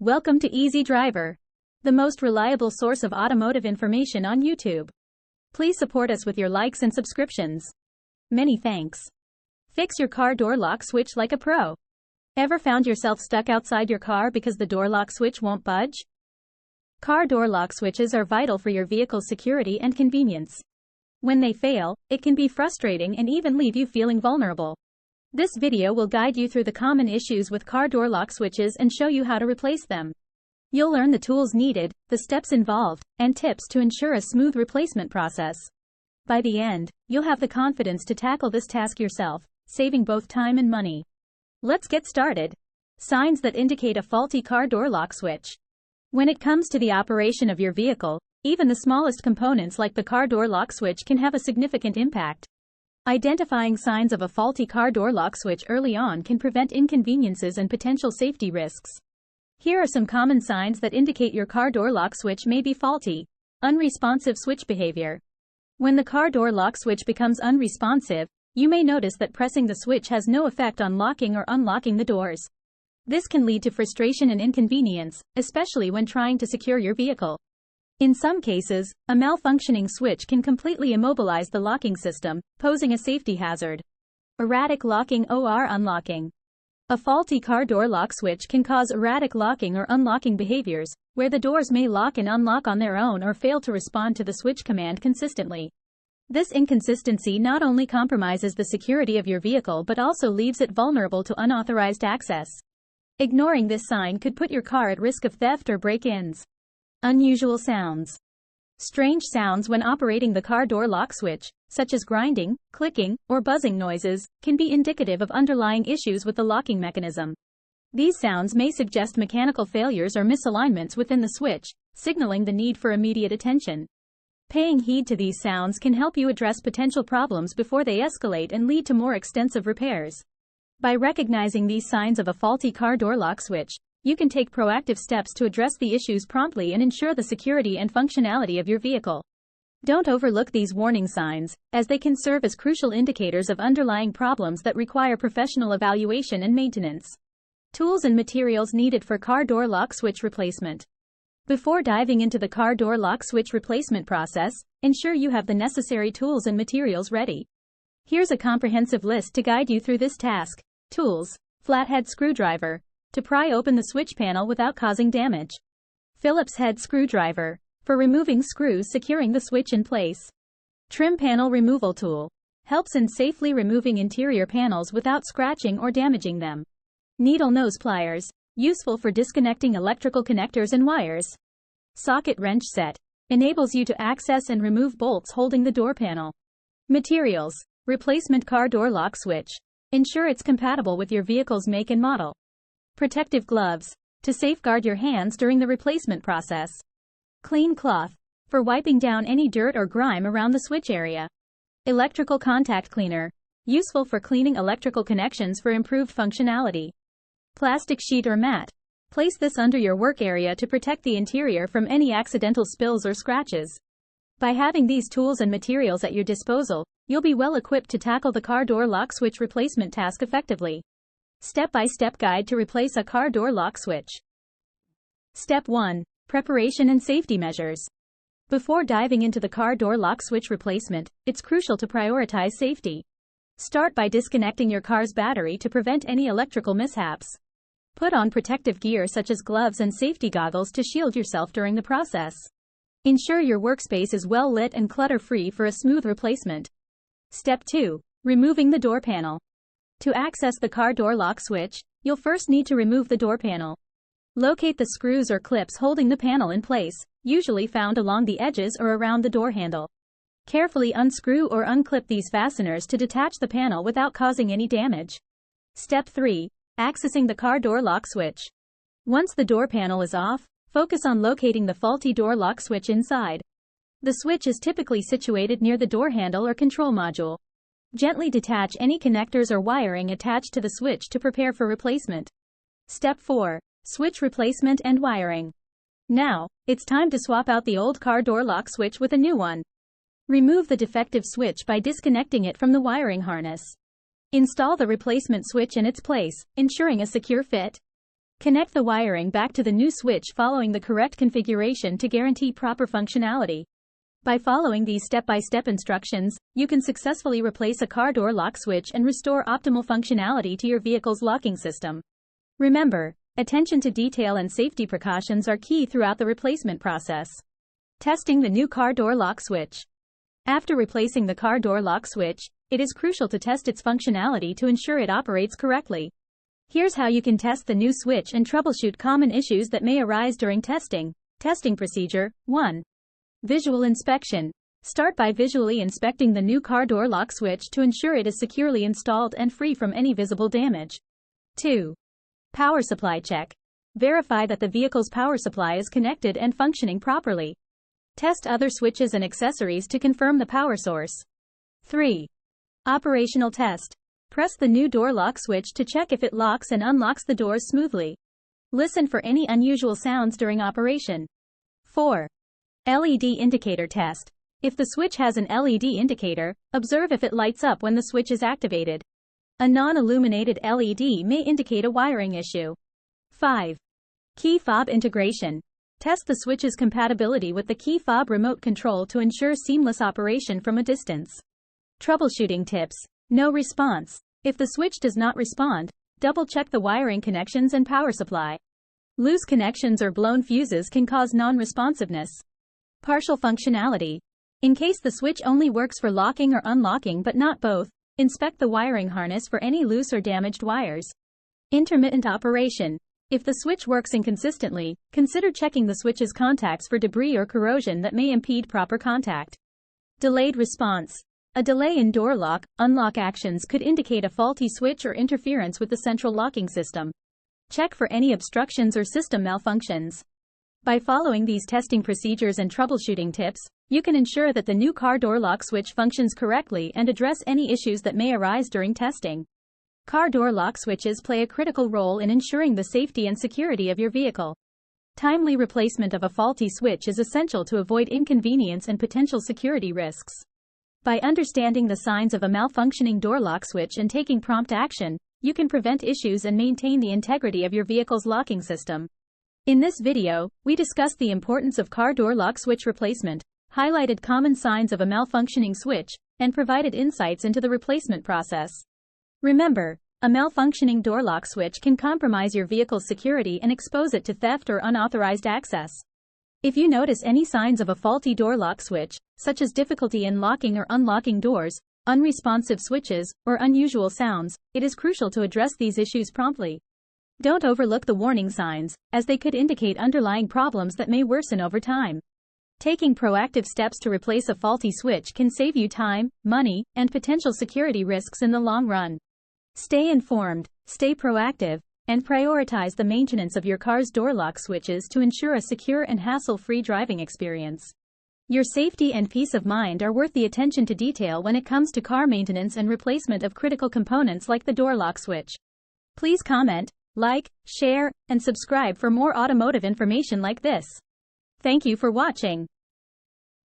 Welcome to Easy Driver, the most reliable source of automotive information on YouTube. Please support us with your likes and subscriptions. Many thanks. Fix your car door lock switch like a pro. Ever found yourself stuck outside your car because the door lock switch won't budge? Car door lock switches are vital for your vehicle's security and convenience. When they fail, it can be frustrating and even leave you feeling vulnerable. This video will guide you through the common issues with car door lock switches and show you how to replace them. You'll learn the tools needed, the steps involved, and tips to ensure a smooth replacement process. By the end, you'll have the confidence to tackle this task yourself, saving both time and money. Let's get started. Signs that indicate a faulty car door lock switch. When it comes to the operation of your vehicle, even the smallest components like the car door lock switch can have a significant impact. Identifying signs of a faulty car door lock switch early on can prevent inconveniences and potential safety risks. Here are some common signs that indicate your car door lock switch may be faulty. Unresponsive switch behavior. When the car door lock switch becomes unresponsive, you may notice that pressing the switch has no effect on locking or unlocking the doors. This can lead to frustration and inconvenience, especially when trying to secure your vehicle. In some cases, a malfunctioning switch can completely immobilize the locking system, posing a safety hazard. Erratic locking or unlocking. A faulty car door lock switch can cause erratic locking or unlocking behaviors, where the doors may lock and unlock on their own or fail to respond to the switch command consistently. This inconsistency not only compromises the security of your vehicle but also leaves it vulnerable to unauthorized access. Ignoring this sign could put your car at risk of theft or break-ins. Unusual sounds. Strange sounds when operating the car door lock switch, such as grinding, clicking, or buzzing noises, can be indicative of underlying issues with the locking mechanism. These sounds may suggest mechanical failures or misalignments within the switch, signaling the need for immediate attention. Paying heed to these sounds can help you address potential problems before they escalate and lead to more extensive repairs. By recognizing these signs of a faulty car door lock switch, you can take proactive steps to address the issues promptly and ensure the security and functionality of your vehicle. Don't overlook these warning signs, as they can serve as crucial indicators of underlying problems that require professional evaluation and maintenance. Tools and materials needed for car door lock switch replacement. Before diving into the car door lock switch replacement process, ensure you have the necessary tools and materials ready. Here's a comprehensive list to guide you through this task. Tools. Flathead screwdriver, to pry open the switch panel without causing damage. Phillips head screwdriver, for removing screws securing the switch in place. Trim panel removal tool, helps in safely removing interior panels without scratching or damaging them. Needle nose pliers, useful for disconnecting electrical connectors and wires. Socket wrench set, enables you to access and remove bolts holding the door panel. Materials. Replacement car door lock switch. Ensure it's compatible with your vehicle's make and model. Protective gloves, to safeguard your hands during the replacement process. Clean cloth, for wiping down any dirt or grime around the switch area. Electrical contact cleaner, useful for cleaning electrical connections for improved functionality. Plastic sheet or mat, place this under your work area to protect the interior from any accidental spills or scratches. By having these tools and materials at your disposal, you'll be well equipped to tackle the car door lock switch replacement task effectively. Step-by-step guide to replace a car door lock switch. Step 1. Preparation and safety measures. Before diving into the car door lock switch replacement, it's crucial to prioritize safety. Start by disconnecting your car's battery to prevent any electrical mishaps. Put on protective gear such as gloves and safety goggles to shield yourself during the process. Ensure your workspace is well lit and clutter-free for a smooth replacement. Step 2. Removing the door panel. To access the car door lock switch, you'll first need to remove the door panel. Locate the screws or clips holding the panel in place, usually found along the edges or around the door handle. Carefully unscrew or unclip these fasteners to detach the panel without causing any damage. Step 3. Accessing the car door lock switch. Once the door panel is off, focus on locating the faulty door lock switch inside. The switch is typically situated near the door handle or control module. Gently detach any connectors or wiring attached to the switch to prepare for replacement. Step 4. Switch replacement and wiring. Now, it's time to swap out the old car door lock switch with a new one. Remove the defective switch by disconnecting it from the wiring harness. Install the replacement switch in its place, ensuring a secure fit. Connect the wiring back to the new switch following the correct configuration to guarantee proper functionality. By following these step-by-step instructions, you can successfully replace a car door lock switch and restore optimal functionality to your vehicle's locking system. Remember, attention to detail and safety precautions are key throughout the replacement process. Testing the new car door lock switch. After replacing the car door lock switch, it is crucial to test its functionality to ensure it operates correctly. Here's how you can test the new switch and troubleshoot common issues that may arise during testing. Testing procedure. 1. Visual inspection. Start by visually inspecting the new car door lock switch to ensure it is securely installed and free from any visible damage. 2. Power supply check. Verify that the vehicle's power supply is connected and functioning properly. Test other switches and accessories to confirm the power source. 3. Operational test. Press the new door lock switch to check if it locks and unlocks the doors smoothly. Listen for any unusual sounds during operation. 4. LED indicator test. If the switch has an LED indicator, observe if it lights up when the switch is activated. A non-illuminated LED may indicate a wiring issue. 5. Key fob integration. Test the switch's compatibility with the key fob remote control to ensure seamless operation from a distance. Troubleshooting tips. No response. If the switch does not respond, double-check the wiring connections and power supply. Loose connections or blown fuses can cause non-responsiveness. Partial functionality. In case the switch only works for locking or unlocking but not both, inspect the wiring harness for any loose or damaged wires. Intermittent operation. If the switch works inconsistently, consider checking the switch's contacts for debris or corrosion that may impede proper contact. Delayed response. A delay in door lock, unlock actions could indicate a faulty switch or interference with the central locking system. Check for any obstructions or system malfunctions. By following these testing procedures and troubleshooting tips, you can ensure that the new car door lock switch functions correctly and address any issues that may arise during testing. Car door lock switches play a critical role in ensuring the safety and security of your vehicle. Timely replacement of a faulty switch is essential to avoid inconvenience and potential security risks. By understanding the signs of a malfunctioning door lock switch and taking prompt action, you can prevent issues and maintain the integrity of your vehicle's locking system. In this video, we discussed the importance of car door lock switch replacement, highlighted common signs of a malfunctioning switch, and provided insights into the replacement process. Remember, a malfunctioning door lock switch can compromise your vehicle's security and expose it to theft or unauthorized access. If you notice any signs of a faulty door lock switch, such as difficulty in locking or unlocking doors, unresponsive switches, or unusual sounds, it is crucial to address these issues promptly. Don't overlook the warning signs, as they could indicate underlying problems that may worsen over time. Taking proactive steps to replace a faulty switch can save you time, money, and potential security risks in the long run. Stay informed, stay proactive, and prioritize the maintenance of your car's door lock switches to ensure a secure and hassle-free driving experience. Your safety and peace of mind are worth the attention to detail when it comes to car maintenance and replacement of critical components like the door lock switch. Please comment, like, share, and subscribe for more automotive information like this. Thank you for watching.